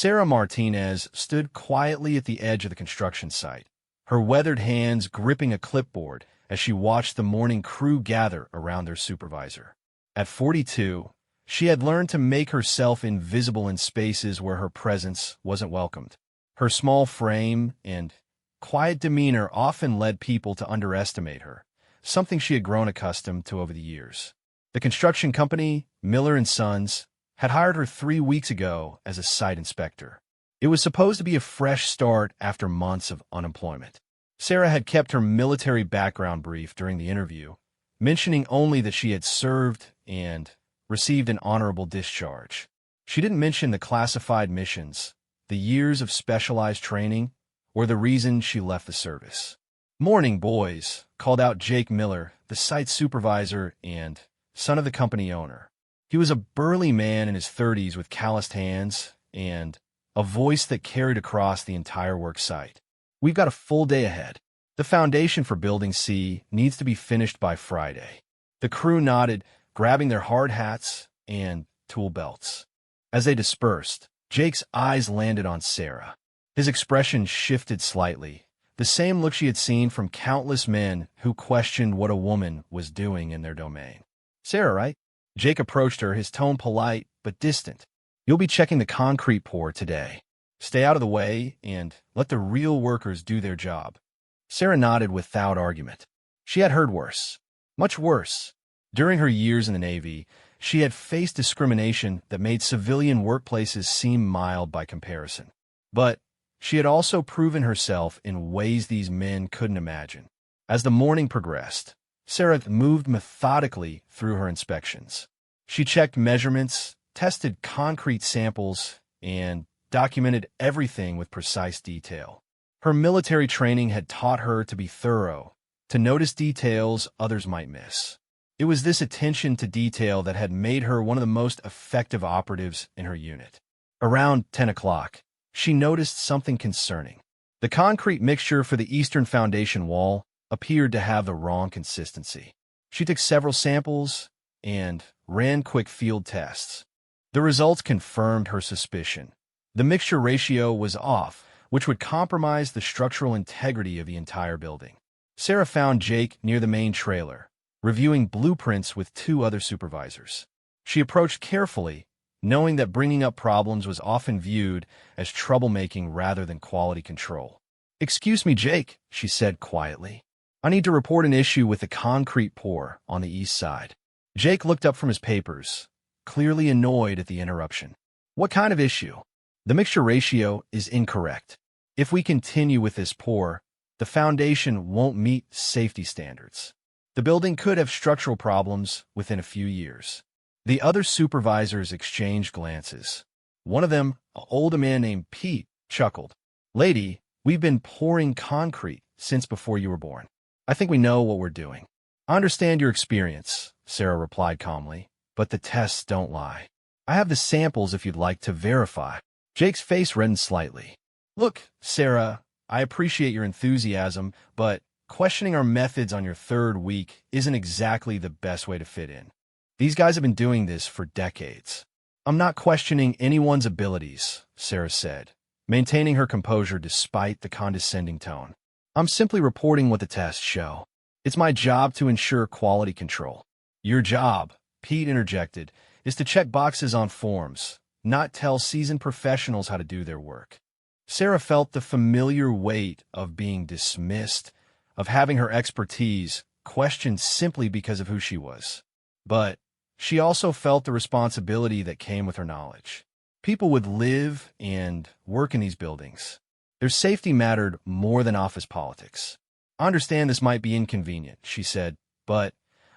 Sarah Martinez stood quietly at the edge of the construction site, her weathered hands gripping a clipboard as she watched the morning crew gather around their supervisor. At 42, she had learned to make herself invisible in spaces where her presence wasn't welcomed. Her small frame and quiet demeanor often led people to underestimate her, something she had grown accustomed to over the years. The construction company, Miller & Sons, had hired her 3 weeks ago as a site inspector. It was supposed to be a fresh start after months of unemployment. Sarah had kept her military background brief during the interview, mentioning only that she had served and received an honorable discharge. She didn't mention the classified missions, the years of specialized training, or the reason she left the service. "Morning, boys," called out Jake Miller, the site supervisor and son of the company owner. He was a burly man in his 30s with calloused hands and a voice that carried across the entire work site. "We've got a full day ahead. The foundation for Building C needs to be finished by Friday." The crew nodded, grabbing their hard hats and tool belts. As they dispersed, Jake's eyes landed on Sarah. His expression shifted slightly, the same look she had seen from countless men who questioned what a woman was doing in their domain. "Sarah, right?" Jake approached her, his tone polite but distant. "You'll be checking the concrete pour today. Stay out of the way and let the real workers do their job." Sarah nodded without argument. She had heard worse, much worse. During her years in the Navy, she had faced discrimination that made civilian workplaces seem mild by comparison. But she had also proven herself in ways these men couldn't imagine. As the morning progressed, Sarah moved methodically through her inspections. She checked measurements, tested concrete samples, and documented everything with precise detail. Her military training had taught her to be thorough, to notice details others might miss. It was this attention to detail that had made her one of the most effective operatives in her unit. Around 10 o'clock, she noticed something concerning. The concrete mixture for the eastern foundation wall appeared to have the wrong consistency. She took several samples and ran quick field tests. The results confirmed her suspicion. The mixture ratio was off, which would compromise the structural integrity of the entire building. Sarah found Jake near the main trailer, reviewing blueprints with 2 other supervisors. She approached carefully, knowing that bringing up problems was often viewed as troublemaking rather than quality control. "Excuse me, Jake," she said quietly. "I need to report an issue with the concrete pour on the east side." Jake looked up from his papers, clearly annoyed at the interruption. "What kind of issue?" "The mixture ratio is incorrect. If we continue with this pour, the foundation won't meet safety standards. The building could have structural problems within a few years." The other supervisors exchanged glances. One of them, an older man named Pete, chuckled. "Lady, we've been pouring concrete since before you were born. I think we know what we're doing." "I understand your experience," Sarah replied calmly, "but the tests don't lie. I have the samples if you'd like to verify." Jake's face reddened slightly. "Look, Sarah, I appreciate your enthusiasm, but questioning our methods on your 3rd week isn't exactly the best way to fit in. These guys have been doing this for decades." "I'm not questioning anyone's abilities," Sarah said, maintaining her composure despite the condescending tone. "I'm simply reporting what the tests show. It's my job to ensure quality control." "Your job," Pete interjected, "is to check boxes on forms, not tell seasoned professionals how to do their work." Sarah felt the familiar weight of being dismissed, of having her expertise questioned simply because of who she was. But she also felt the responsibility that came with her knowledge. People would live and work in these buildings. Their safety mattered more than office politics. "I understand this might be inconvenient," she said, "but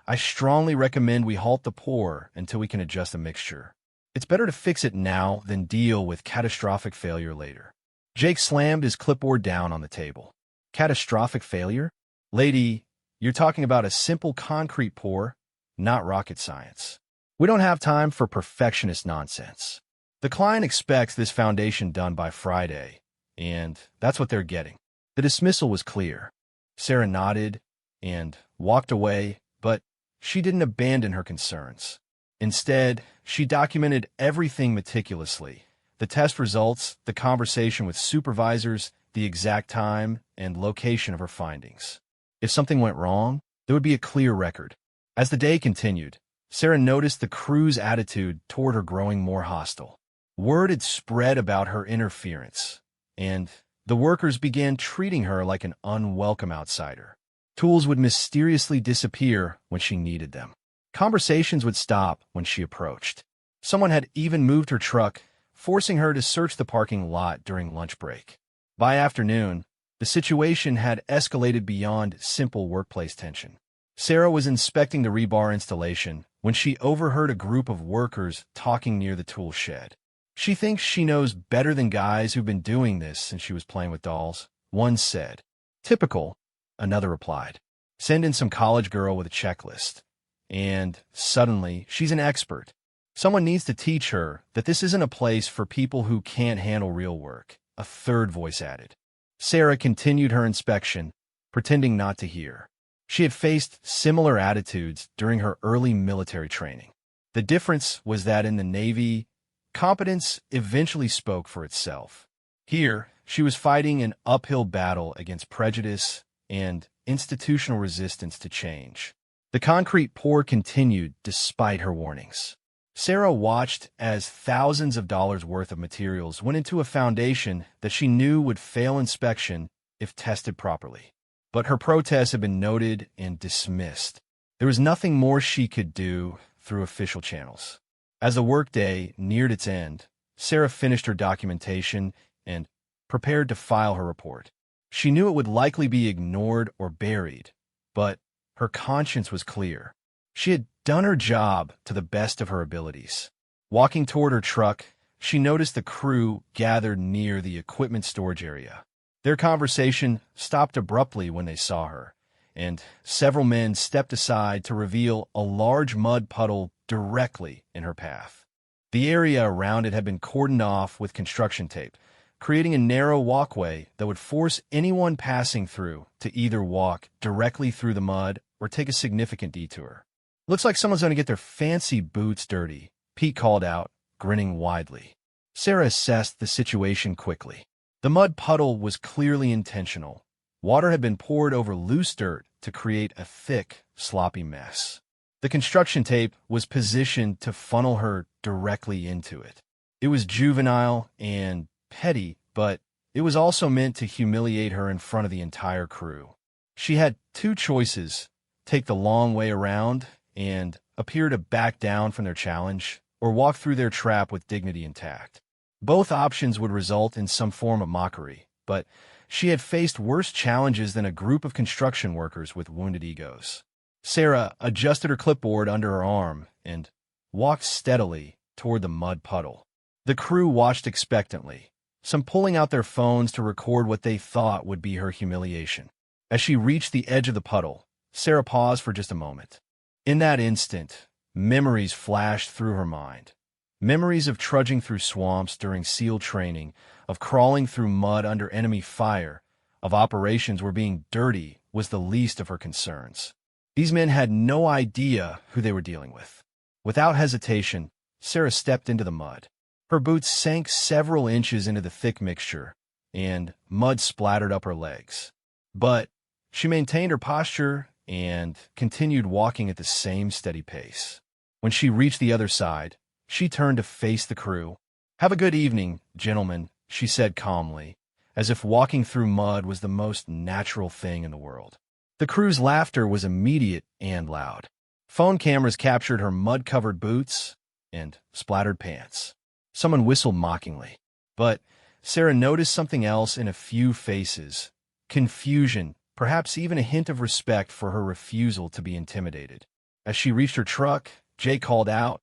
I strongly recommend we halt the pour until we can adjust the mixture. It's better to fix it now than deal with catastrophic failure later." Jake slammed his clipboard down on the table. "Catastrophic failure? Lady, you're talking about a simple concrete pour, not rocket science. We don't have time for perfectionist nonsense. The client expects this foundation done by Friday, and that's what they're getting." The dismissal was clear. Sarah nodded and walked away, but she didn't abandon her concerns. Instead, she documented everything meticulously, The test results, the conversation with supervisors, the exact time and location of her findings. If something went wrong, there would be a clear record. As the day continued, Sarah noticed the crew's attitude toward her growing more hostile. Word had spread about her interference, and the workers began treating her like an unwelcome outsider. Tools would mysteriously disappear when she needed them. Conversations would stop when she approached. Someone had even moved her truck, forcing her to search the parking lot during lunch break. By afternoon, the situation had escalated beyond simple workplace tension. Sarah was inspecting the rebar installation when she overheard a group of workers talking near the tool shed. "She thinks she knows better than guys who've been doing this since she was playing with dolls," one said. "Typical," another replied. "Send in some college girl with a checklist, and suddenly she's an expert. Someone needs to teach her that this isn't a place for people who can't handle real work," a third voice added. Sarah continued her inspection, pretending not to hear. She had faced similar attitudes during her early military training. The difference was that in the Navy, competence eventually spoke for itself. Here, she was fighting an uphill battle against prejudice and institutional resistance to change. The concrete pour continued despite her warnings. Sarah watched as thousands of dollars worth of materials went into a foundation that she knew would fail inspection if tested properly. But her protests had been noted and dismissed. There was nothing more she could do through official channels. As the workday neared its end, Sarah finished her documentation and prepared to file her report. She knew it would likely be ignored or buried, but her conscience was clear. She had done her job to the best of her abilities. Walking toward her truck, she noticed the crew gathered near the equipment storage area. Their conversation stopped abruptly when they saw her, and several men stepped aside to reveal a large mud puddle directly in her path. The area around it had been cordoned off with construction tape, creating a narrow walkway that would force anyone passing through to either walk directly through the mud or take a significant detour. "Looks like someone's going to get their fancy boots dirty," Pete called out, grinning widely. Sarah assessed the situation quickly. The mud puddle was clearly intentional. Water had been poured over loose dirt to create a thick, sloppy mess. The construction tape was positioned to funnel her directly into it. It was juvenile and petty, but it was also meant to humiliate her in front of the entire crew. She had two choices: take the long way around and appear to back down from their challenge, or walk through their trap with dignity intact. Both options would result in some form of mockery, but she had faced worse challenges than a group of construction workers with wounded egos. Sarah adjusted her clipboard under her arm and walked steadily toward the mud puddle. The crew watched expectantly, some pulling out their phones to record what they thought would be her humiliation. As she reached the edge of the puddle, Sarah paused for just a moment. In that instant, memories flashed through her mind. Memories of trudging through swamps during SEAL training, of crawling through mud under enemy fire, of operations where being dirty was the least of her concerns. These men had no idea who they were dealing with. Without hesitation, Sarah stepped into the mud. Her boots sank several inches into the thick mixture, and mud splattered up her legs. But she maintained her posture and continued walking at the same steady pace. When she reached the other side, she turned to face the crew. "Have a good evening, gentlemen," she said calmly, as if walking through mud was the most natural thing in the world. The crew's laughter was immediate and loud. Phone cameras captured her mud-covered boots and splattered pants. Someone whistled mockingly. But Sarah noticed something else in a few faces: confusion, perhaps even a hint of respect for her refusal to be intimidated. As she reached her truck, Jay called out,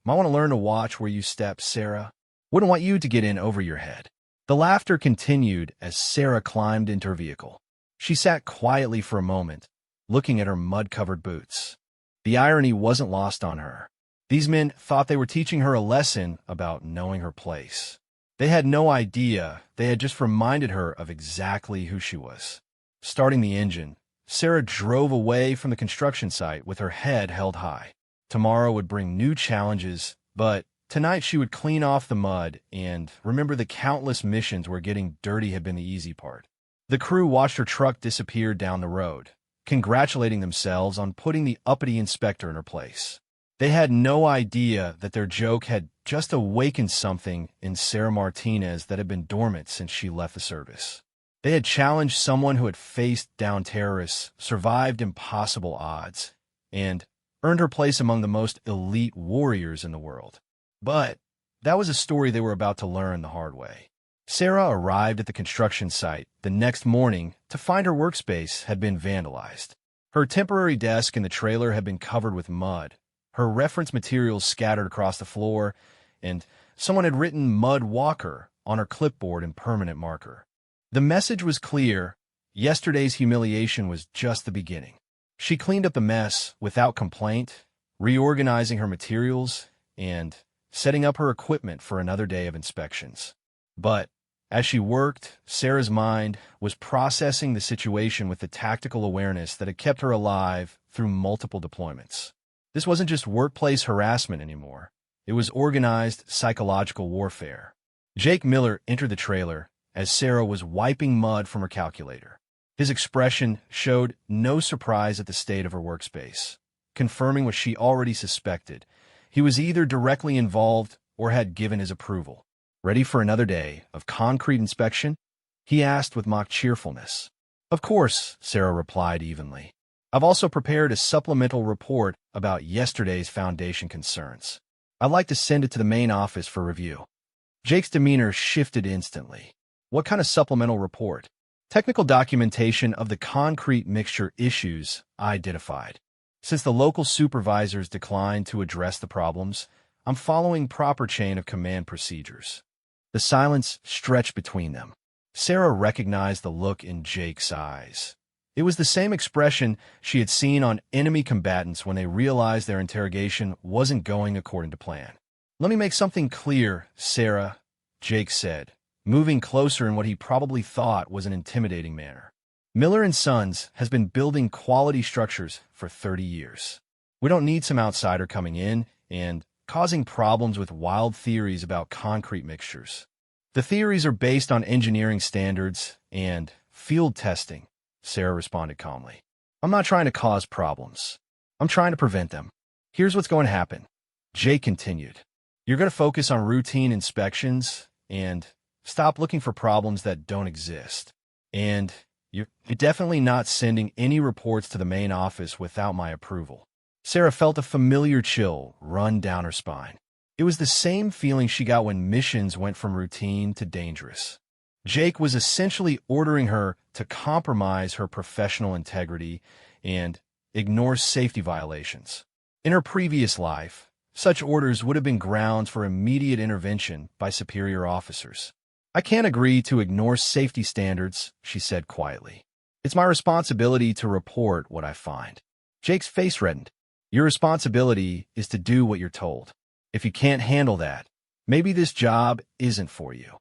"Might want to learn to watch where you step, Sarah. Wouldn't want you to get in over your head." The laughter continued as Sarah climbed into her vehicle. She sat quietly for a moment, looking at her mud-covered boots. The irony wasn't lost on her. These men thought they were teaching her a lesson about knowing her place. They had no idea they had just reminded her of exactly who she was. Starting the engine, Sarah drove away from the construction site with her head held high. Tomorrow would bring new challenges, but Tonight she would clean off the mud and remember the countless missions where getting dirty had been the easy part. The crew watched her truck disappear down the road, congratulating themselves on putting the uppity inspector in her place. They had no idea that their joke had just awakened something in Sarah Martinez that had been dormant since she left the service. They had challenged someone who had faced down terrorists, survived impossible odds, and earned her place among the most elite warriors in the world. But that was a story they were about to learn the hard way. Sarah arrived at the construction site the next morning to find her workspace had been vandalized. Her temporary desk in the trailer had been covered with mud, her reference materials scattered across the floor, and someone had written "Mud Walker" on her clipboard in permanent marker. The message was clear: yesterday's humiliation was just the beginning. She cleaned up the mess without complaint, reorganizing her materials and setting up her equipment for another day of inspections. But as she worked, Sarah's mind was processing the situation with the tactical awareness that had kept her alive through multiple deployments. This wasn't just workplace harassment anymore. It was organized psychological warfare. Jake Miller entered the trailer as Sarah was wiping mud from her calculator. His expression showed no surprise at the state of her workspace, confirming what she already suspected. He was either directly involved or had given his approval. "Ready for another day of concrete inspection?" he asked with mock cheerfulness. "Of course," Sarah replied evenly. "I've also prepared a supplemental report about yesterday's foundation concerns. I'd like to send it to the main office for review." Jake's demeanor shifted instantly. "What kind of supplemental report?" "Technical documentation of the concrete mixture issues I identified. Since the local supervisors declined to address the problems, I'm following proper chain of command procedures." The silence stretched between them. Sarah recognized the look in Jake's eyes. It was the same expression she had seen on enemy combatants when they realized their interrogation wasn't going according to plan. "Let me make something clear, Sarah," Jake said, moving closer in what he probably thought was an intimidating manner. "Miller & Sons has been building quality structures for 30 years. We don't need some outsider coming in and causing problems with wild theories about concrete mixtures. The theories are based on engineering standards and field testing," Sarah responded calmly. "I'm not trying to cause problems. I'm trying to prevent them. Here's what's going to happen," Jake continued. "You're going to focus on routine inspections and stop looking for problems that don't exist. And you're definitely not sending any reports to the main office without my approval." Sarah felt a familiar chill run down her spine. It was the same feeling she got when missions went from routine to dangerous. Jake was essentially ordering her to compromise her professional integrity and ignore safety violations. In her previous life, such orders would have been grounds for immediate intervention by superior officers. "I can't agree to ignore safety standards," she said quietly. "It's my responsibility to report what I find." Jake's face reddened. "Your responsibility is to do what you're told. If you can't handle that, maybe this job isn't for you."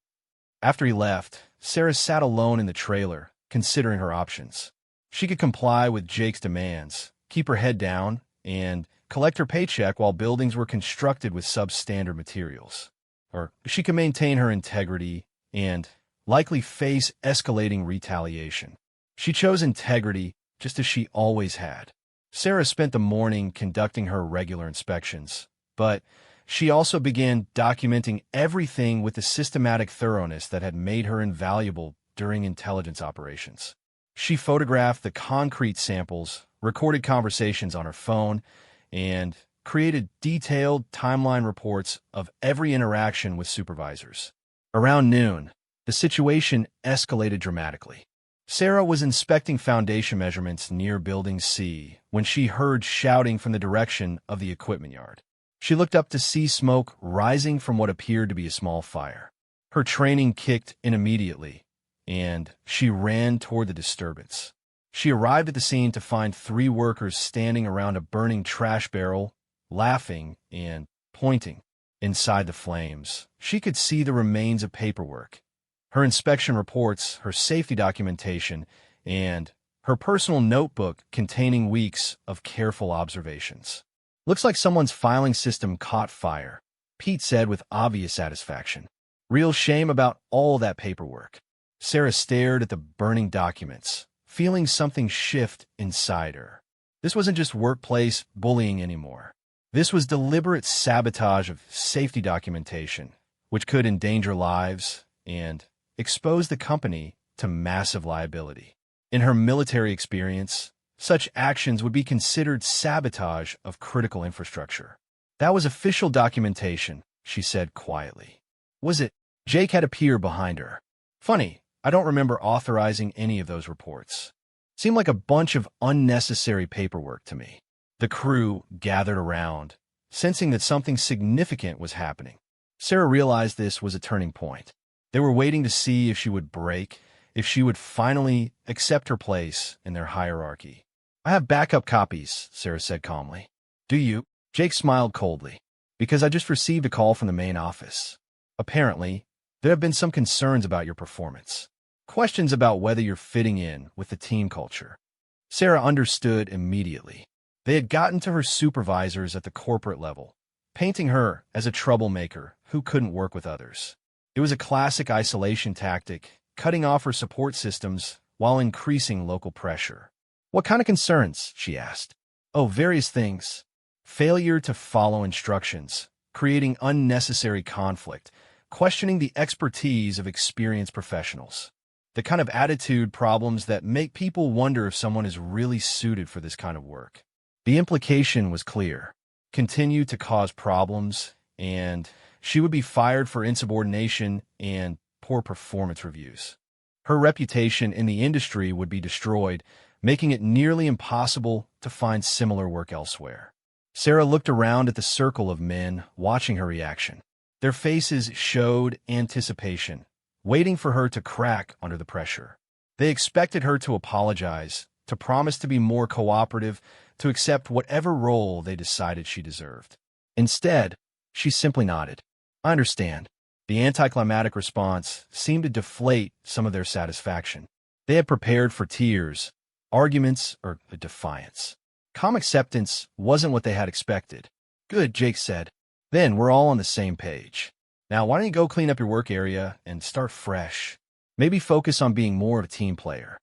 After he left, Sarah sat alone in the trailer, considering her options. She could comply with Jake's demands, keep her head down, and collect her paycheck while buildings were constructed with substandard materials. Or she could maintain her integrity and likely face escalating retaliation. She chose integrity just as she always had. Sarah spent the morning conducting her regular inspections, but she also began documenting everything with the systematic thoroughness that had made her invaluable during intelligence operations. She photographed the concrete samples, recorded conversations on her phone, and created detailed timeline reports of every interaction with supervisors. Around noon, the situation escalated dramatically. Sarah was inspecting foundation measurements near Building C when she heard shouting from the direction of the equipment yard. She looked up to see smoke rising from what appeared to be a small fire. Her training kicked in immediately, and she ran toward the disturbance. She arrived at the scene to find 3 workers standing around a burning trash barrel, laughing and pointing. Inside the flames, she could see the remains of paperwork. Her inspection reports, her safety documentation, and her personal notebook containing weeks of careful observations. "Looks like someone's filing system caught fire," Pete said with obvious satisfaction. Real shame about all that paperwork. Sarah stared at the burning documents, feeling something shift inside her. This wasn't just workplace bullying anymore. This was deliberate sabotage of safety documentation, which could endanger lives and expose the company to massive liability. In her military experience, such actions would be considered sabotage of critical infrastructure. That was official documentation, she said quietly. Was it? Jake had a peer behind her. Funny, I don't remember authorizing any of those reports. Seemed like a bunch of unnecessary paperwork to me. The crew gathered around, sensing that something significant was happening. Sarah realized this was a turning point. They were waiting to see if she would break, if she would finally accept her place in their hierarchy. I have backup copies, Sarah said calmly. Do you? Jake smiled coldly. Because I just received a call from the main office. Apparently, there have been some concerns about your performance. Questions about whether you're fitting in with the team culture. Sarah understood immediately. They had gotten to her supervisors at the corporate level, painting her as a troublemaker who couldn't work with others. It was a classic isolation tactic, cutting off her support systems while increasing local pressure. What kind of concerns? She asked. Oh, various things. Failure to follow instructions, creating unnecessary conflict, questioning the expertise of experienced professionals. The kind of attitude problems that make people wonder if someone is really suited for this kind of work. The implication was clear. Continue to cause problems, and she would be fired for insubordination and poor performance reviews. Her reputation in the industry would be destroyed, making it nearly impossible to find similar work elsewhere. Sarah looked around at the circle of men, watching her reaction. Their faces showed anticipation, waiting for her to crack under the pressure. They expected her to apologize, to promise to be more cooperative, to accept whatever role they decided she deserved. Instead, she simply nodded. I understand. The anticlimactic response seemed to deflate some of their satisfaction. They had prepared for tears, arguments, or a defiance. Calm acceptance wasn't what they had expected. Good, Jake said. Then we're all on the same page. Now, why don't you go clean up your work area and start fresh? Maybe focus on being more of a team player.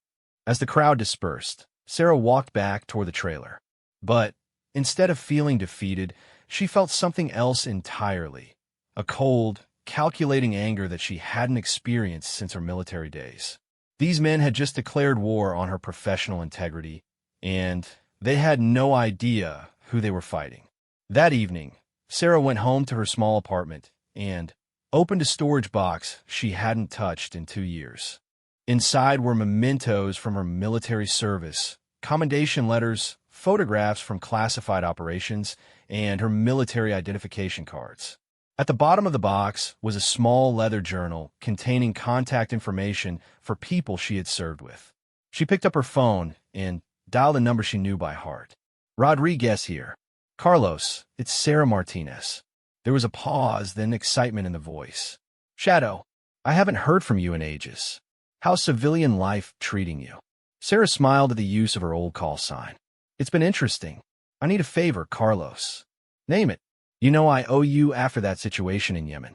As the crowd dispersed, Sarah walked back toward the trailer. But instead of feeling defeated, she felt something else entirely. A cold, calculating anger that she hadn't experienced since her military days. These men had just declared war on her professional integrity, and they had no idea who they were fighting. That evening, Sarah went home to her small apartment and opened a storage box she hadn't touched in 2 years. Inside were mementos from her military service, commendation letters, photographs from classified operations, and her military identification cards. At the bottom of the box was a small leather journal containing contact information for people she had served with. She picked up her phone and dialed a number she knew by heart. Rodriguez here. Carlos, it's Sarah Martinez. There was a pause, then excitement in the voice. Shadow, I haven't heard from you in ages. How's civilian life treating you? Sarah smiled at the use of her old call sign. It's been interesting. I need a favor, Carlos. Name it. You know I owe you after that situation in Yemen.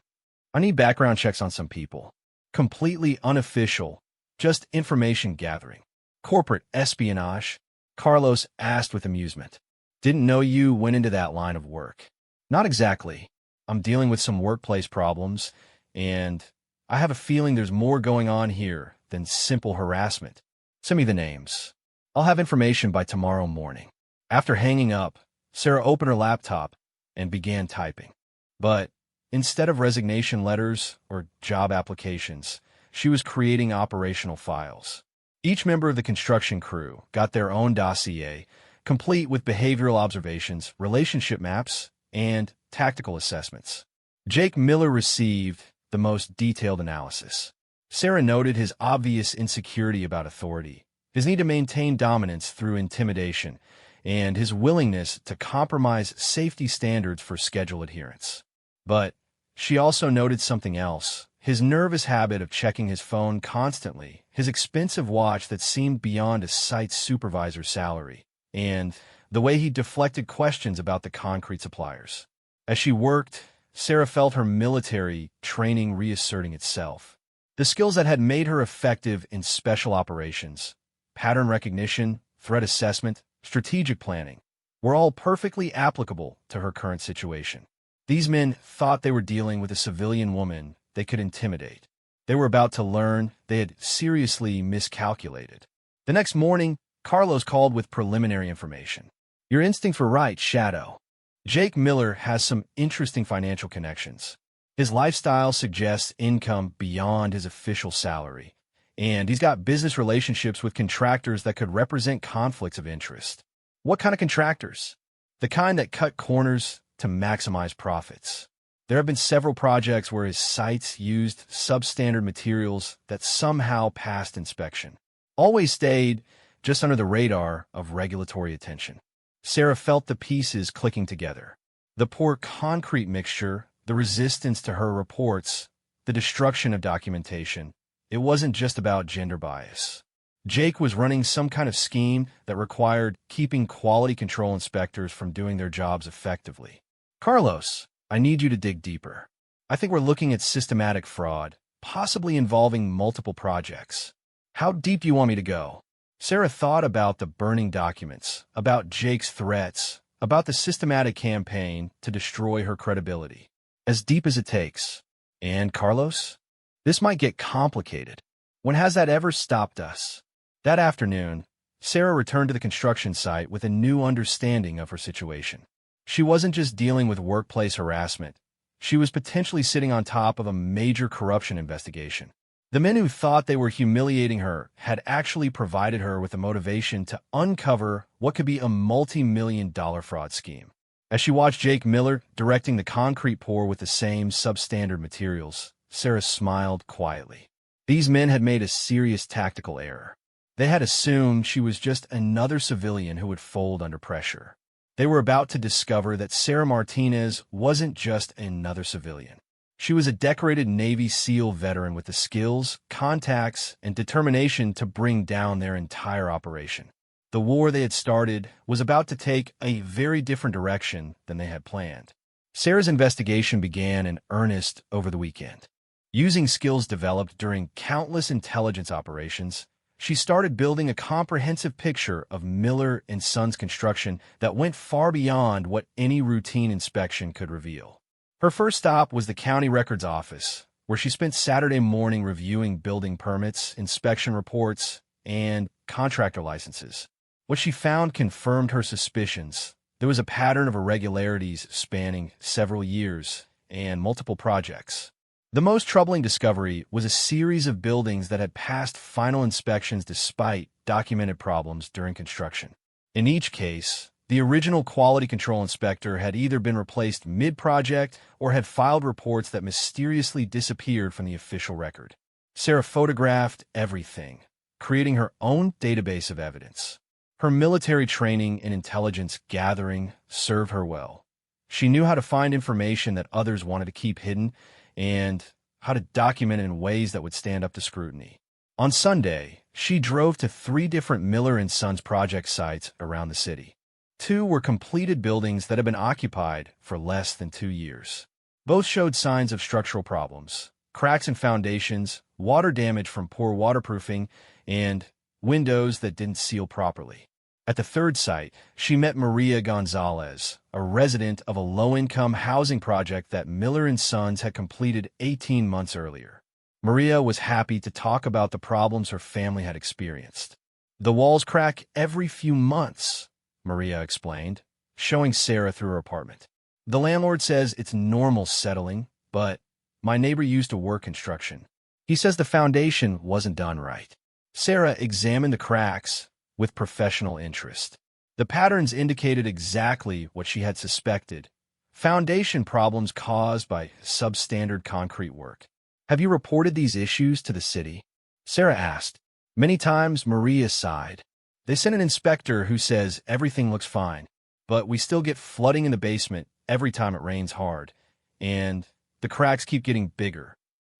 I need background checks on some people. Completely unofficial, just information gathering. Corporate espionage? Carlos asked with amusement. Didn't know you went into that line of work. Not exactly. I'm dealing with some workplace problems, and I have a feeling there's more going on here than simple harassment. Send me the names. I'll have information by tomorrow morning. After hanging up, Sarah opened her laptop and began typing. But instead of resignation letters or job applications, she was creating operational files. Each member of the construction crew got their own dossier, complete with behavioral observations, relationship maps, and tactical assessments. Jake Miller received the most detailed analysis. Sarah noted his obvious insecurity about authority, his need to maintain dominance through intimidation, and his willingness to compromise safety standards for schedule adherence. But she also noted something else, his nervous habit of checking his phone constantly, his expensive watch that seemed beyond a site supervisor's salary, and the way he deflected questions about the concrete suppliers. As she worked, Sarah felt her military training reasserting itself. The skills that had made her effective in special operations, pattern recognition, threat assessment, strategic planning, were all perfectly applicable to her current situation. These men thought they were dealing with a civilian woman they could intimidate. They were about to learn they had seriously miscalculated. The next morning, Carlos called with preliminary information. Your instincts were right, Shadow. Jake Miller has some interesting financial connections. His lifestyle suggests income beyond his official salary, and he's got business relationships with contractors that could represent conflicts of interest. What kind of contractors? The kind that cut corners to maximize profits. There have been several projects where his sites used substandard materials that somehow passed inspection. Always stayed just under the radar of regulatory attention. Sarah felt the pieces clicking together. The poor concrete mixture, the resistance to her reports, the destruction of documentation. It wasn't just about gender bias. Jake was running some kind of scheme that required keeping quality control inspectors from doing their jobs effectively. Carlos, I need you to dig deeper. I think we're looking at systematic fraud, possibly involving multiple projects. How deep do you want me to go? Sarah thought about the burning documents, about Jake's threats, about the systematic campaign to destroy her credibility. As deep as it takes. And Carlos? This might get complicated. When has that ever stopped us? That afternoon, Sarah returned to the construction site with a new understanding of her situation. She wasn't just dealing with workplace harassment. She was potentially sitting on top of a major corruption investigation. The men who thought they were humiliating her had actually provided her with the motivation to uncover what could be a multi-million-dollar fraud scheme. As she watched Jake Miller directing the concrete pour with the same substandard materials, Sarah smiled quietly. These men had made a serious tactical error. They had assumed she was just another civilian who would fold under pressure. They were about to discover that Sarah Martinez wasn't just another civilian. She was a decorated Navy SEAL veteran with the skills, contacts, and determination to bring down their entire operation. The war they had started was about to take a very different direction than they had planned. Sarah's investigation began in earnest over the weekend. Using skills developed during countless intelligence operations, she started building a comprehensive picture of Miller & Sons construction that went far beyond what any routine inspection could reveal. Her first stop was the county records office, where she spent Saturday morning reviewing building permits, inspection reports, and contractor licenses. What she found confirmed her suspicions. There was a pattern of irregularities spanning several years and multiple projects. The most troubling discovery was a series of buildings that had passed final inspections despite documented problems during construction. In each case, the original quality control inspector had either been replaced mid-project or had filed reports that mysteriously disappeared from the official record. Sarah photographed everything, creating her own database of evidence. Her military training and intelligence gathering served her well. She knew how to find information that others wanted to keep hidden and how to document it in ways that would stand up to scrutiny. On Sunday, she drove to 3 different Miller & Sons project sites around the city. 2 were completed buildings that had been occupied for less than 2 years. Both showed signs of structural problems, cracks in foundations, water damage from poor waterproofing, and windows that didn't seal properly. At the 3rd site, she met Maria Gonzalez, a resident of a low-income housing project that Miller & Sons had completed 18 months earlier. Maria was happy to talk about the problems her family had experienced. The walls crack every few months, Maria explained, showing Sarah through her apartment. The landlord says it's normal settling, but my neighbor used to work construction. He says the foundation wasn't done right. Sarah examined the cracks with professional interest. The patterns indicated exactly what she had suspected: foundation problems caused by substandard concrete work. Have you reported these issues to the city? Sarah asked. Many times, Maria sighed. They sent an inspector who says everything looks fine, but we still get flooding in the basement every time it rains hard, and the cracks keep getting bigger.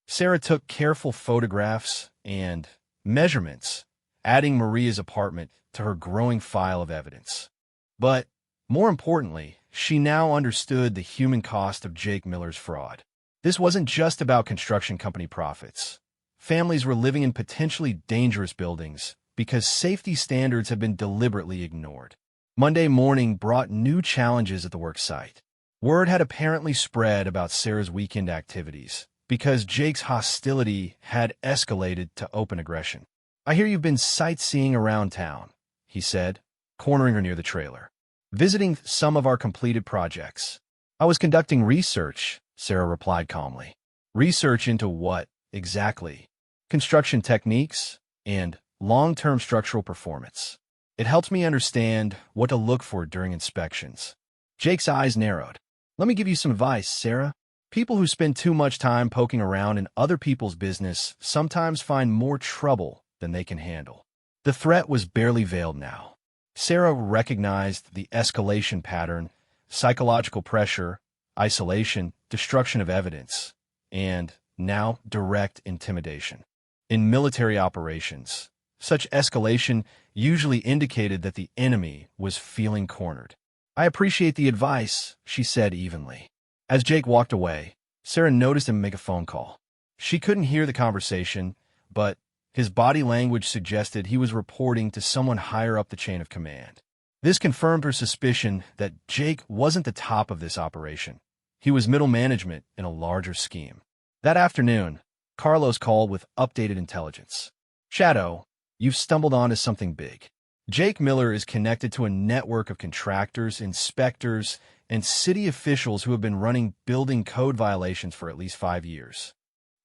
Sarah took careful photographs and measurements, adding Maria's apartment to her growing file of evidence. But More importantly, she now understood the human cost of Jake Miller's fraud. This wasn't just about construction company profits. Families were living in potentially dangerous buildings because safety standards had been deliberately ignored. Monday morning brought new challenges at the work site. Word had apparently spread about Sarah's weekend activities because Jake's hostility had escalated to open aggression. "I hear you've been sightseeing around town," he said, cornering her near the trailer. "Visiting some of our completed projects." "I was conducting research," Sarah replied calmly. "Research into what, exactly?" "Construction techniques and long-term structural performance. It helps me understand what to look for during inspections." Jake's eyes narrowed. "Let me give you some advice, Sarah. People who spend too much time poking around in other people's business sometimes find more trouble than they can handle." The threat was barely veiled now. Sarah recognized the escalation pattern: psychological pressure, isolation, destruction of evidence, and, now, direct intimidation. In military operations, such escalation usually indicated that the enemy was feeling cornered. "I appreciate the advice," she said evenly. As Jake walked away, Sarah noticed him make a phone call. She couldn't hear the conversation, but his body language suggested he was reporting to someone higher up the chain of command. This confirmed her suspicion that Jake wasn't the top of this operation. He was middle management in a larger scheme. That afternoon, Carlos called with updated intelligence. "Shadow, you've stumbled onto something big. Jake Miller is connected to a network of contractors, inspectors, and city officials who have been running building code violations for at least 5 years.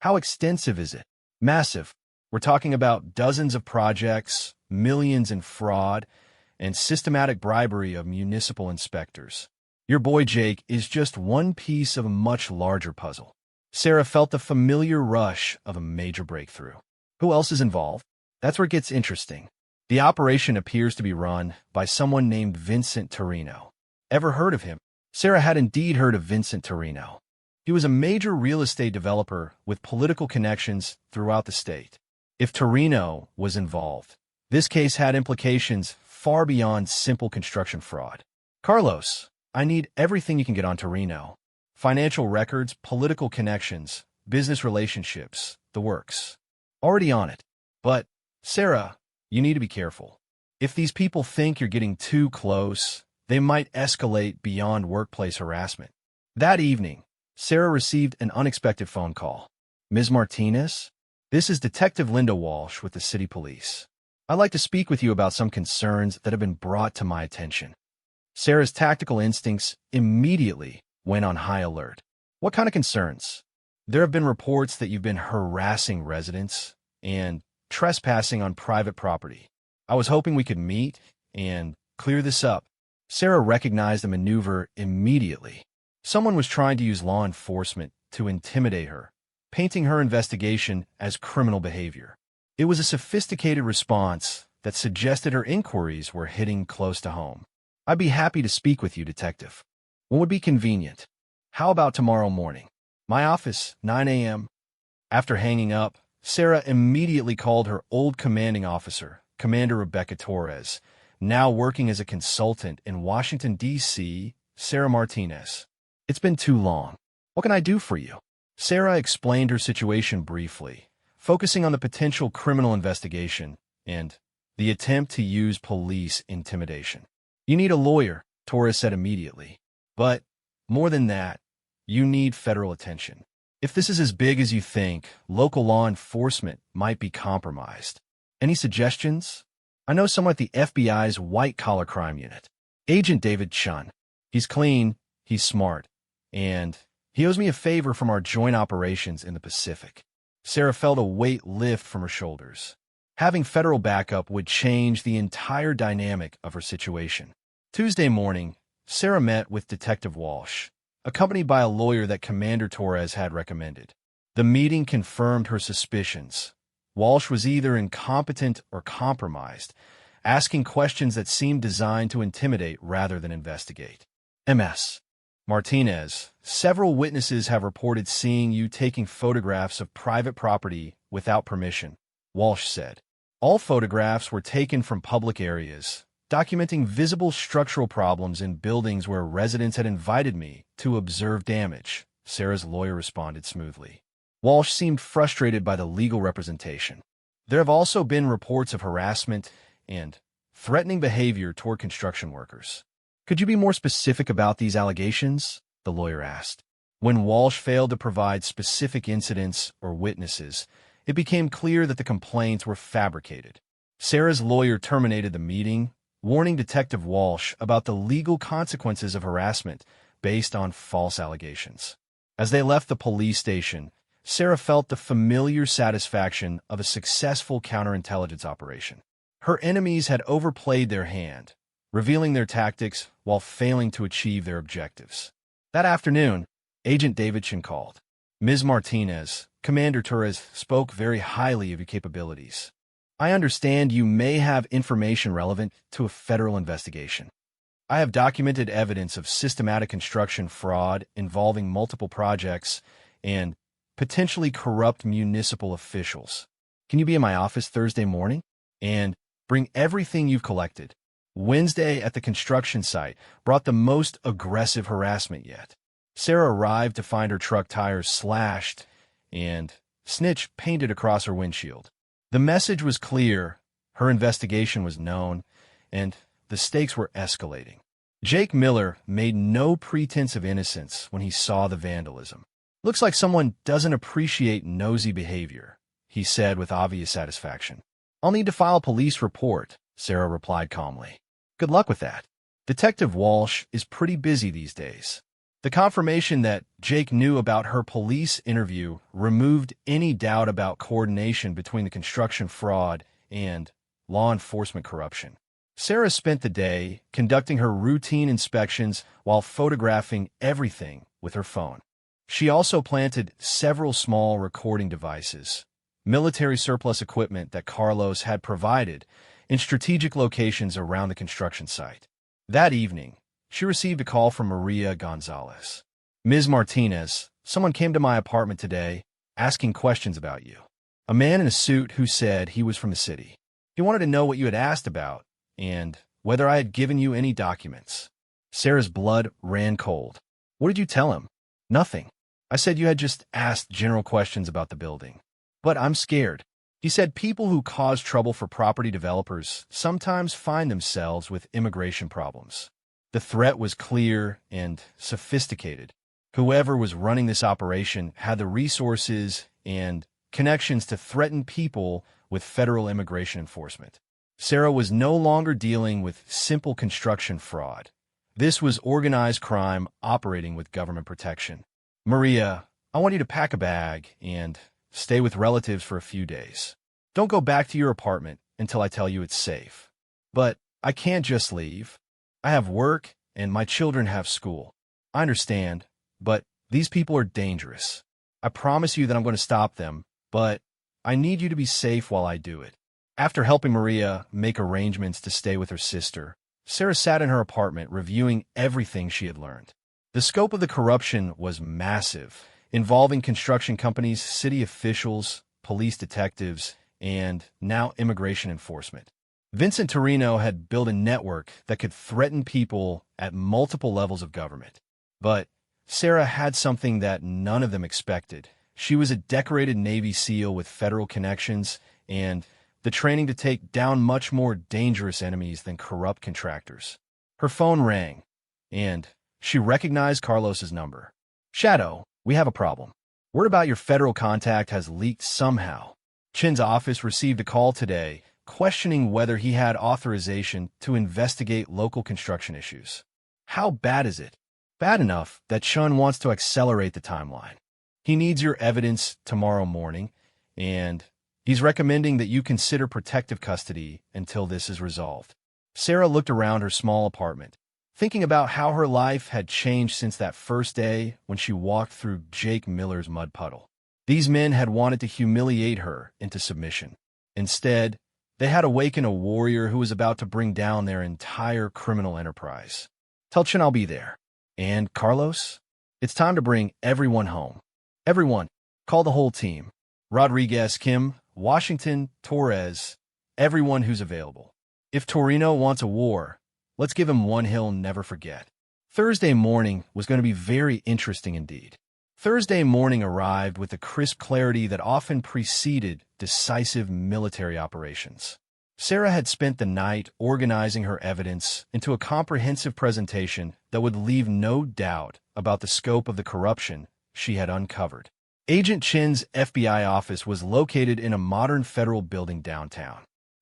How extensive is it?" "Massive. We're talking about dozens of projects, millions in fraud, and systematic bribery of municipal inspectors. Your boy Jake is just one piece of a much larger puzzle." Sarah felt the familiar rush of a major breakthrough. "Who else is involved?" "That's where it gets interesting. The operation appears to be run by someone named Vincent Torino." "Ever heard of him?" Sarah had indeed heard of Vincent Torino. He was a major real estate developer with political connections throughout the state. If Torino was involved, this case had implications far beyond simple construction fraud. "Carlos, I need everything you can get on Torino. Financial records, political connections, business relationships, the works. Already on it. But, Sarah, you need to be careful. If these people think you're getting too close, they might escalate beyond workplace harassment." That evening, Sarah received an unexpected phone call. "Ms. Martinez? This is Detective Linda Walsh with the City Police. I'd like to speak with you about some concerns that have been brought to my attention." Sarah's tactical instincts immediately went on high alert. "What kind of concerns?" "There have been reports that you've been harassing residents and trespassing on private property. I was hoping we could meet and clear this up." Sarah recognized the maneuver immediately. Someone was trying to use law enforcement to intimidate her, painting her investigation as criminal behavior. It was a sophisticated response that suggested her inquiries were hitting close to home. "I'd be happy to speak with you, Detective. When would be convenient?" "How about tomorrow morning?" "My office, 9 a.m. After hanging up, Sarah immediately called her old commanding officer, Commander Rebecca Torres, now working as a consultant in Washington, D.C., Sarah Martinez. "It's been too long. What can I do for you?" Sarah explained her situation briefly, focusing on the potential criminal investigation and the attempt to use police intimidation. "You need a lawyer," Torres said immediately. "But, more than that, you need federal attention. If this is as big as you think, local law enforcement might be compromised. Any suggestions?" "I know someone at the FBI's white-collar crime unit. Agent David Chun. He's clean, he's smart, and he owes me a favor from our joint operations in the Pacific." Sarah felt a weight lift from her shoulders. Having federal backup would change the entire dynamic of her situation. Tuesday morning, Sarah met with Detective Walsh, accompanied by a lawyer that Commander Torres had recommended. The meeting confirmed her suspicions. Walsh was either incompetent or compromised, asking questions that seemed designed to intimidate rather than investigate. "Ms. Martinez, several witnesses have reported seeing you taking photographs of private property without permission," Walsh said. "All photographs were taken from public areas, documenting visible structural problems in buildings where residents had invited me to observe damage, Sarah's lawyer responded smoothly. Walsh seemed frustrated by the legal representation. There have also been reports of harassment and threatening behavior toward construction workers. Could you be more specific about these allegations? The lawyer asked. When Walsh failed to provide specific incidents or witnesses, it became clear that the complaints were fabricated. Sarah's lawyer terminated the meeting, warning Detective Walsh about the legal consequences of harassment based on false allegations. As they left the police station, Sarah felt the familiar satisfaction of a successful counterintelligence operation. Her enemies had overplayed their hand, revealing their tactics while failing to achieve their objectives. That afternoon, Agent Davidson called. Ms. Martinez, Commander Torres spoke very highly of your capabilities. I understand you may have information relevant to a federal investigation. I have documented evidence of systematic construction fraud involving multiple projects and potentially corrupt municipal officials. Can you be in my office Thursday morning? And bring everything you've collected. Wednesday at the construction site brought the most aggressive harassment yet. Sarah arrived to find her truck tires slashed and snitch painted across her windshield. The message was clear, her investigation was known, and the stakes were escalating. Jake Miller made no pretense of innocence when he saw the vandalism. Looks like someone doesn't appreciate nosy behavior, he said with obvious satisfaction. I'll need to file a police report, Sarah replied calmly. Good luck with that. Detective Walsh is pretty busy these days. The confirmation that Jake knew about her police interview removed any doubt about coordination between the construction fraud and law enforcement corruption. Sarah spent the day conducting her routine inspections while photographing everything with her phone. She also planted several small recording devices, military surplus equipment that Carlos had provided, in strategic locations around the construction site. That evening, she received a call from Maria Gonzalez. Ms. Martinez, someone came to my apartment today asking questions about you. A man in a suit who said he was from the city. He wanted to know what you had asked about and whether I had given you any documents. Sarah's blood ran cold. What did you tell him? Nothing. I said you had just asked general questions about the building. But I'm scared. He said people who cause trouble for property developers sometimes find themselves with immigration problems. The threat was clear and sophisticated. Whoever was running this operation had the resources and connections to threaten people with federal immigration enforcement. Sarah was no longer dealing with simple construction fraud. This was organized crime operating with government protection. Maria, I want you to pack a bag and stay with relatives for a few days. Don't go back to your apartment until I tell you it's safe. But I can't just leave. I have work and my children have school. I understand, but these people are dangerous. I promise you that I'm going to stop them, but I need you to be safe while I do it. After helping Maria make arrangements to stay with her sister, Sarah sat in her apartment reviewing everything she had learned. The scope of the corruption was massive, involving construction companies, city officials, police detectives, and now immigration enforcement. Vincent Torino had built a network that could threaten people at multiple levels of government. But Sarah had something that none of them expected. She was a decorated Navy SEAL with federal connections and the training to take down much more dangerous enemies than corrupt contractors. Her phone rang, and she recognized Carlos's number. Shadow, we have a problem. Word about your federal contact has leaked somehow. Chin's office received a call today questioning whether he had authorization to investigate local construction issues. How bad is it? Bad enough that Chun wants to accelerate the timeline. He needs your evidence tomorrow morning, and he's recommending that you consider protective custody until this is resolved. Sarah looked around her small apartment, thinking about how her life had changed since that first day when she walked through Jake Miller's mud puddle. These men had wanted to humiliate her into submission. Instead, they had awakened a warrior who was about to bring down their entire criminal enterprise. Tell Chin I'll be there. And Carlos, it's time to bring everyone home. Everyone, call the whole team. Rodriguez, Kim, Washington, Torres, everyone who's available. If Torino wants a war, let's give him one he'll never forget. Thursday morning was going to be very interesting indeed. Thursday morning arrived with the crisp clarity that often preceded decisive military operations. Sarah had spent the night organizing her evidence into a comprehensive presentation that would leave no doubt about the scope of the corruption she had uncovered. Agent Chin's FBI office was located in a modern federal building downtown.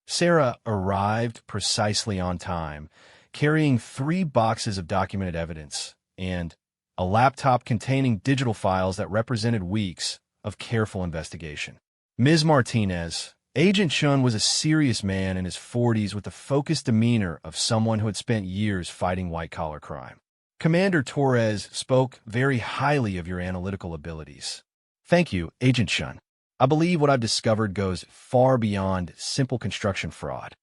Sarah arrived precisely on time, carrying 3 boxes of documented evidence and a laptop containing digital files that represented weeks of careful investigation. Ms. Martinez, Agent Chun was a serious man in his 40s with the focused demeanor of someone who had spent years fighting white-collar crime. Commander Torres spoke very highly of your analytical abilities. Thank you, Agent Chun. I believe what I've discovered goes far beyond simple construction fraud.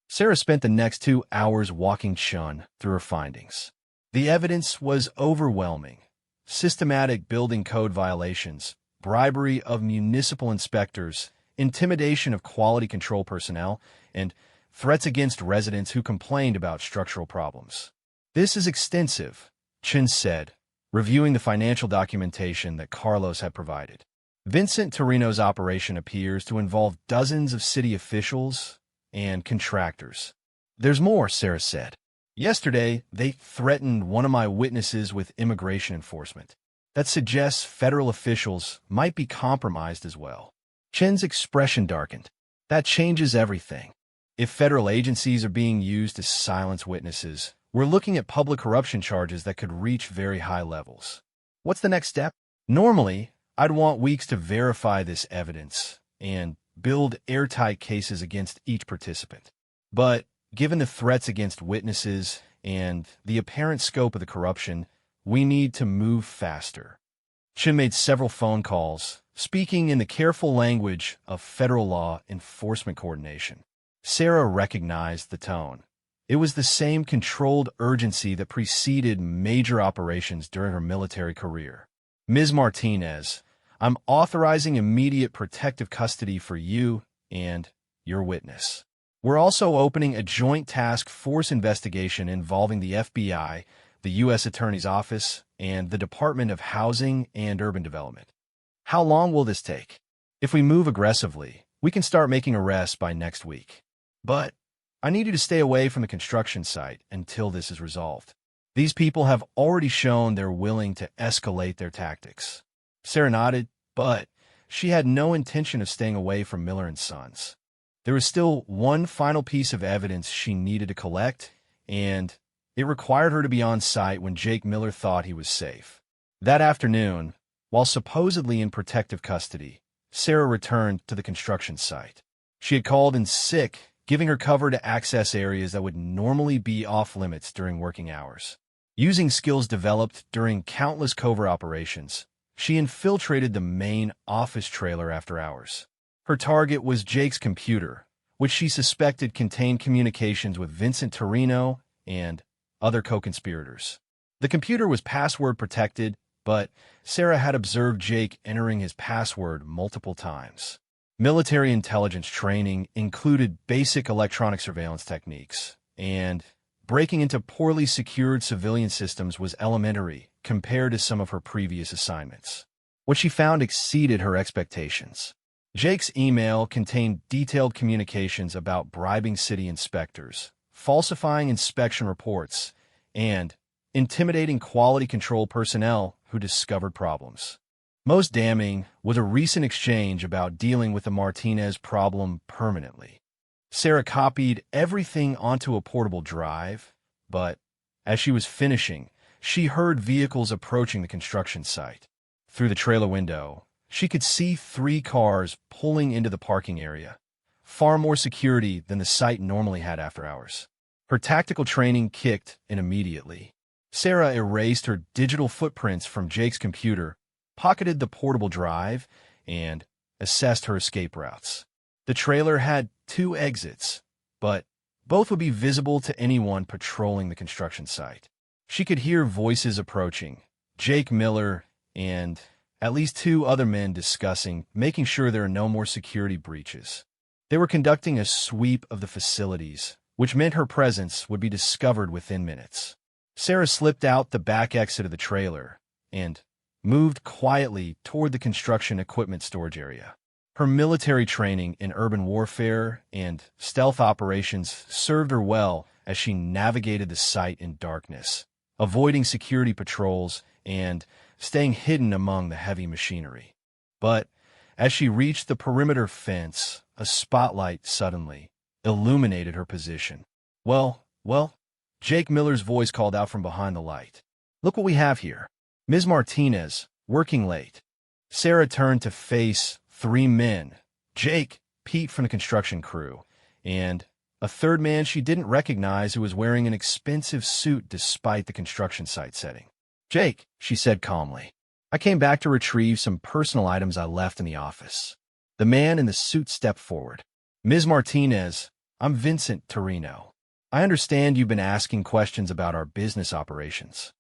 Sarah spent the next 2 hours walking Chun through her findings. The evidence was overwhelming. Systematic building code violations, bribery of municipal inspectors, intimidation of quality control personnel, and threats against residents who complained about structural problems. This is extensive, Chin said, reviewing the financial documentation that Carlos had provided. Vincent Torino's operation appears to involve dozens of city officials and contractors. There's more, Sarah said. Yesterday, they threatened one of my witnesses with immigration enforcement. That suggests federal officials might be compromised as well. Chen's expression darkened. That changes everything. If federal agencies are being used to silence witnesses, we're looking at public corruption charges that could reach very high levels. What's the next step? Normally, I'd want weeks to verify this evidence and build airtight cases against each participant. But given the threats against witnesses and the apparent scope of the corruption, we need to move faster. Chin made several phone calls, speaking in the careful language of federal law enforcement coordination. Sarah recognized the tone. It was the same controlled urgency that preceded major operations during her military career. Ms. Martinez, I'm authorizing immediate protective custody for you and your witness. We're also opening a joint task force investigation involving the FBI, the U.S. Attorney's Office, and the Department of Housing and Urban Development. How long will this take? If we move aggressively, we can start making arrests by next week. But I need you to stay away from the construction site until this is resolved. These people have already shown they're willing to escalate their tactics. Sarah nodded, but she had no intention of staying away from Miller & Sons. There was still one final piece of evidence she needed to collect, and it required her to be on site when Jake Miller thought he was safe. That afternoon, while supposedly in protective custody, Sarah returned to the construction site. She had called in sick, giving her cover to access areas that would normally be off-limits during working hours. Using skills developed during countless covert operations, she infiltrated the main office trailer after hours. Her target was Jake's computer, which she suspected contained communications with Vincent Torino and other co-conspirators. The computer was password protected, but Sarah had observed Jake entering his password multiple times. Military intelligence training included basic electronic surveillance techniques, and breaking into poorly secured civilian systems was elementary compared to some of her previous assignments. What she found exceeded her expectations. Jake's email contained detailed communications about bribing city inspectors, falsifying inspection reports, and intimidating quality control personnel who discovered problems. Most damning was a recent exchange about dealing with the Martinez problem permanently. Sarah copied everything onto a portable drive, but as she was finishing, she heard vehicles approaching the construction site. Through the trailer window, she could see 3 cars pulling into the parking area, far more security than the site normally had after hours. Her tactical training kicked in immediately. Sarah erased her digital footprints from Jake's computer, pocketed the portable drive, and assessed her escape routes. The trailer had 2 exits, but both would be visible to anyone patrolling the construction site. She could hear voices approaching, Jake Miller and at least 2 other men discussing, making sure there are no more security breaches. They were conducting a sweep of the facilities, which meant her presence would be discovered within minutes. Sarah slipped out the back exit of the trailer and moved quietly toward the construction equipment storage area. Her military training in urban warfare and stealth operations served her well as she navigated the site in darkness, avoiding security patrols and staying hidden among the heavy machinery. But as she reached the perimeter fence, a spotlight suddenly illuminated her position. Well, Jake Miller's voice called out from behind the light. "Look what we have here. Ms. Martinez, working late." Sarah turned to face three men, Jake, Pete from the construction crew, and a third man she didn't recognize who was wearing an expensive suit despite the construction site setting. "Jake," she said calmly, "I came back to retrieve some personal items I left in the office." The man in the suit stepped forward. "Ms. Martinez, I'm Vincent Torino. I understand you've been asking questions about our business operations."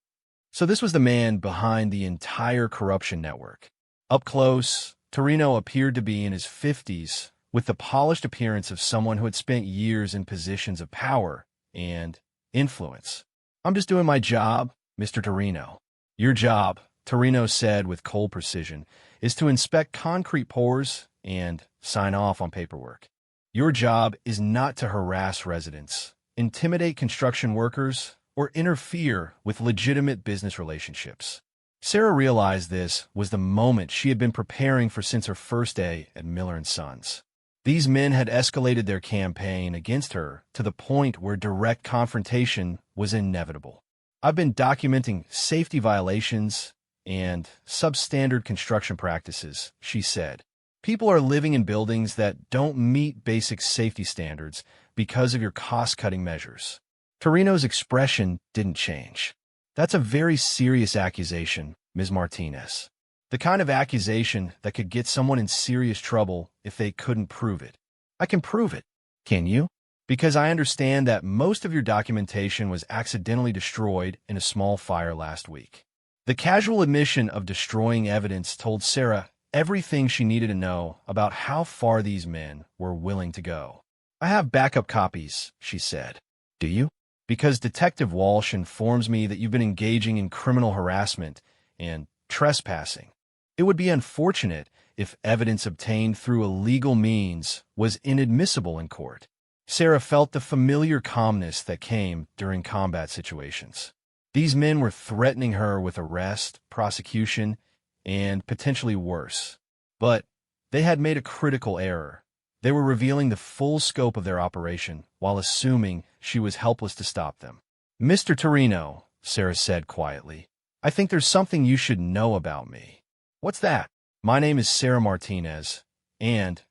So this was the man behind the entire corruption network. Up close, Torino appeared to be in his 50s, with the polished appearance of someone who had spent years in positions of power and influence. "I'm just doing my job, Mr. Torino." "Your job," Torino said with cold precision, "is to inspect concrete pours and sign off on paperwork. Your job is not to harass residents, intimidate construction workers, or interfere with legitimate business relationships." Sarah realized this was the moment she had been preparing for since her first day at Miller & Sons. These men had escalated their campaign against her to the point where direct confrontation was inevitable. "I've been documenting safety violations and substandard construction practices," she said. "People are living in buildings that don't meet basic safety standards because of your cost-cutting measures." Torino's expression didn't change. "That's a very serious accusation, Ms. Martinez. The kind of accusation that could get someone in serious trouble if they couldn't prove it." "I can prove it." "Can you?" "Because I understand that most of your documentation was accidentally destroyed in a small fire last week." The casual admission of destroying evidence told Sarah everything she needed to know about how far these men were willing to go. "I have backup copies," she said. "Do you?" "Because Detective Walsh informs me that you've been engaging in criminal harassment and trespassing. It would be unfortunate if evidence obtained through illegal means was inadmissible in court." Sarah felt the familiar calmness that came during combat situations. These men were threatening her with arrest, prosecution, and potentially worse. But they had made a critical error. They were revealing the full scope of their operation while assuming she was helpless to stop them. "Mr. Torino," Sarah said quietly, "I think there's something you should know about me." "What's that?" "My name is Sarah Martinez, and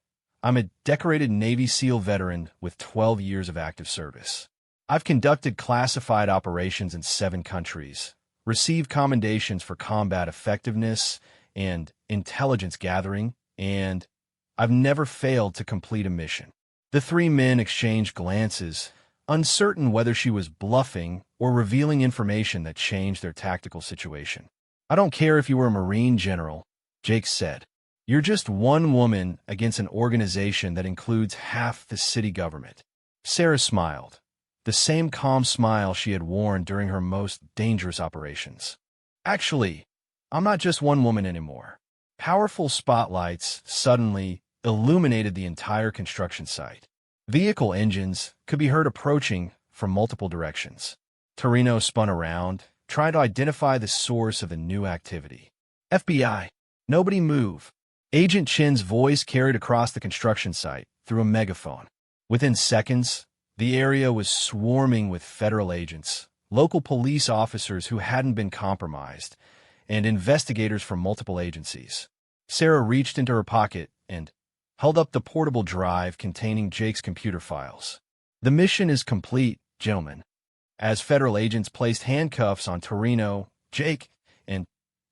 I'm a decorated Navy SEAL veteran with 12 years of active service. I've conducted classified operations in 7 countries, received commendations for combat effectiveness and intelligence gathering, and I've never failed to complete a mission." The three men exchanged glances, uncertain whether she was bluffing or revealing information that changed their tactical situation. "I don't care if you were a Marine general," Jake said. "You're just one woman against an organization that includes half the city government." Sarah smiled, the same calm smile she had worn during her most dangerous operations. "Actually, I'm not just one woman anymore." Powerful spotlights suddenly illuminated the entire construction site. Vehicle engines could be heard approaching from multiple directions. Torino spun around, trying to identify the source of the new activity. "FBI, nobody move." Agent Chin's voice carried across the construction site through a megaphone. Within seconds, the area was swarming with federal agents, local police officers who hadn't been compromised, and investigators from multiple agencies. Sarah reached into her pocket and held up the portable drive containing Jake's computer files. "The mission is complete, gentlemen." As federal agents placed handcuffs on Torino, Jake, and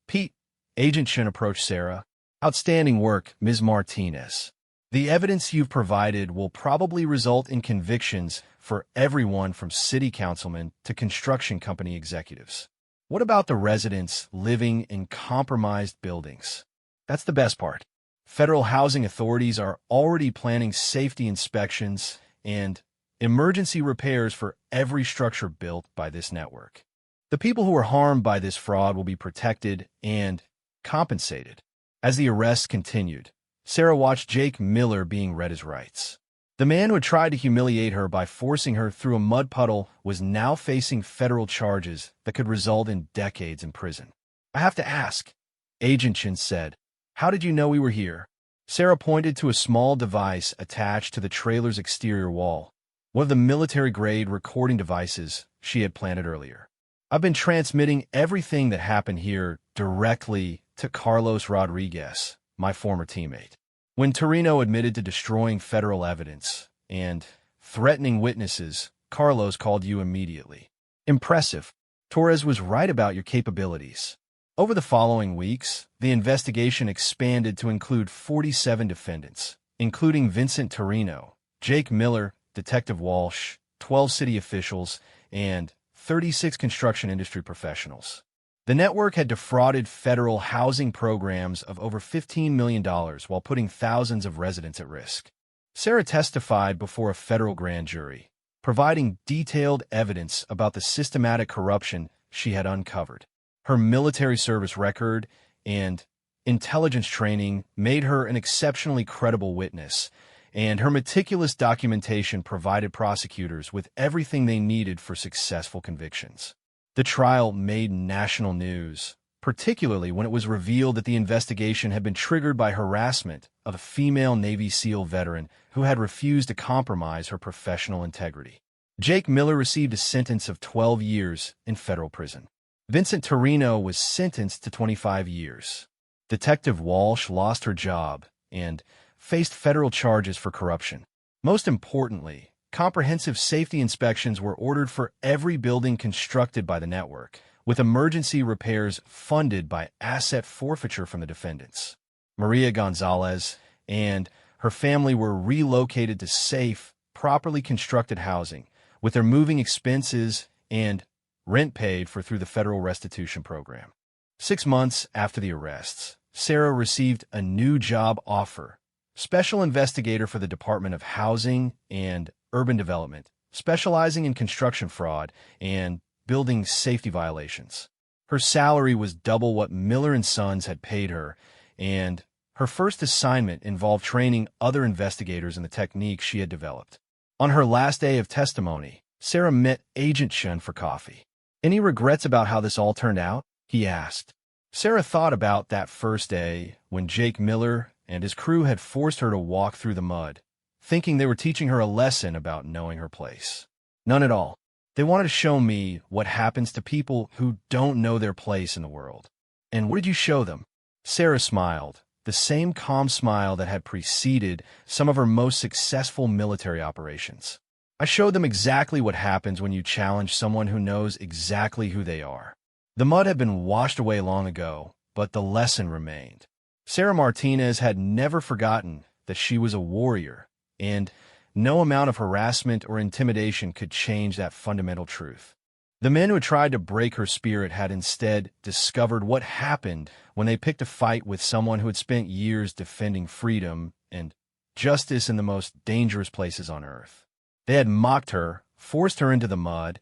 Pete, Agent Chin approached Sarah. "Outstanding work, Ms. Martinez. The evidence you've provided will probably result in convictions for everyone from city councilmen to construction company executives. What about the residents living in compromised buildings?" "That's the best part. Federal housing authorities are already planning safety inspections and emergency repairs for every structure built by this network. The people who were harmed by this fraud will be protected and compensated. As the arrests continued, Sarah watched Jake Miller being read his rights. The man who had tried to humiliate her by forcing her through a mud puddle was now facing federal charges that could result in decades in prison. "I have to ask," Agent Chin said. "How did you know we were here?" Sarah pointed to a small device attached to the trailer's exterior wall, one of the military-grade recording devices she had planted earlier. "I've been transmitting everything that happened here directly to Carlos Rodriguez, my former teammate. When Torino admitted to destroying federal evidence and threatening witnesses, Carlos called you immediately." "Impressive. Torres was right about your capabilities." Over the following weeks, the investigation expanded to include 47 defendants, including Vincent Torino, Jake Miller, Detective Walsh, 12 city officials, and 36 construction industry professionals. The network had defrauded federal housing programs of over $15 million while putting thousands of residents at risk. Sarah testified before a federal grand jury, providing detailed evidence about the systematic corruption she had uncovered. Her military service record and intelligence training made her an exceptionally credible witness, and her meticulous documentation provided prosecutors with everything they needed for successful convictions. The trial made national news, particularly when it was revealed that the investigation had been triggered by harassment of a female Navy SEAL veteran who had refused to compromise her professional integrity. Jake Miller received a sentence of 12 years in federal prison. Vincent Torino was sentenced to 25 years. Detective Walsh lost her job and faced federal charges for corruption. Most importantly, comprehensive safety inspections were ordered for every building constructed by the network, with emergency repairs funded by asset forfeiture from the defendants. Maria Gonzalez and her family were relocated to safe, properly constructed housing, with their moving expenses and rent paid for through the federal restitution program. 6 months after the arrests, Sarah received a new job offer: special investigator for the Department of Housing and Urban Development, specializing in construction fraud and building safety violations. Her salary was double what Miller & Sons had paid her, and her first assignment involved training other investigators in the techniques she had developed. On her last day of testimony, Sarah met Agent Chen for coffee. "Any regrets about how this all turned out?" he asked. Sarah thought about that first day when Jake Miller and his crew had forced her to walk through the mud, thinking they were teaching her a lesson about knowing her place. "None at all. They wanted to show me what happens to people who don't know their place in the world." "And what did you show them?" Sarah smiled, the same calm smile that had preceded some of her most successful military operations. "I showed them exactly what happens when you challenge someone who knows exactly who they are." The mud had been washed away long ago, but the lesson remained. Sarah Martinez had never forgotten that she was a warrior, and no amount of harassment or intimidation could change that fundamental truth. The men who had tried to break her spirit had instead discovered what happened when they picked a fight with someone who had spent years defending freedom and justice in the most dangerous places on earth. They had mocked her, forced her into the mud,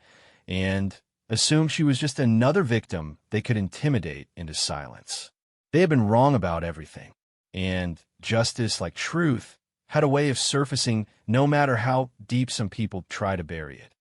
and assumed she was just another victim they could intimidate into silence. They had been wrong about everything, and justice, like truth, had a way of surfacing no matter how deep some people try to bury it.